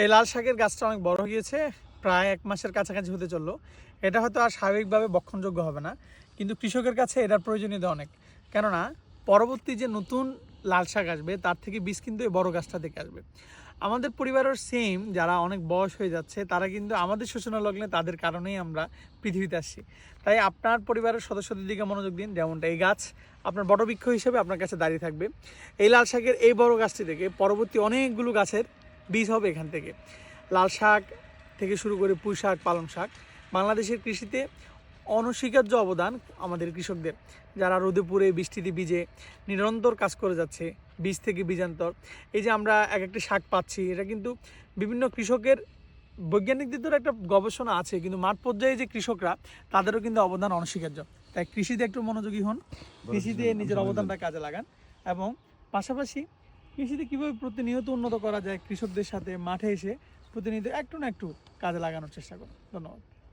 এই লাল শাকের গাছটা অনেক বড় হয়ে গিয়েছে, প্রায় 1 মাসের কাছাকাছি হতে চললো। এটা হয়তো আর স্বাভাবিকভাবে বক্ষণযোগ্য হবে না, কিন্তু কৃষকের কাছে এটার প্রয়োজনীয়তা অনেক। কেননা পরবর্তী যে নতুন লাল শাক আসবে তার থেকে বীজ কিন্তু এই বড় গাছটা থেকে আসবে। আমাদের পরিবারের সেম যারা অনেক বয়স হয়ে যাচ্ছে তারা কিন্তু আমাদের সূচনা লগ্নে তাদের কারণেই আমরা পৃথিবীতে আসছি। তাই আপনার পরিবারের সদস্যদের দিকে মনোযোগ দিন, যেমনটা এই গাছ আপনার বটবৃক্ষ হিসেবে আপনার কাছে দাঁড়িয়ে থাকবে। এই লাল শাকের এই বড় গাছটি থেকে পরবর্তী অনেকগুলো গাছের বীজ হবে এখান থেকে। লাল শাক থেকে শুরু করে পুঁই শাক, পালং শাক, বাংলাদেশের কৃষিতে অনস্বীকার্য অবদান আমাদের কৃষকদের, যারা রোদে পুড়ে বৃষ্টিতে ভিজে নিরন্তর কাজ করে যাচ্ছে বীজ থেকে বীজান্তর। এই যে আমরা এক একটি শাক পাচ্ছি, এটা কিন্তু বিভিন্ন কৃষকের বৈজ্ঞানিকদের তো একটা গবেষণা আছে, কিন্তু মাঠ পর্যায়ে যে কৃষকরা তাদেরও কিন্তু অবদান অনস্বীকার্য। তাই কৃষিতে একটু মনোযোগী হন, কৃষিতে নিজের অবদানটা কাজে লাগান, এবং পাশাপাশি কৃষিতে কীভাবে প্রতিনিয়ত উন্নত করা যায় কৃষকদের সাথে মাঠে এসে প্রতিনিয়ত একটু না একটু কাজে লাগানোর চেষ্টা করুন। ধন্যবাদ।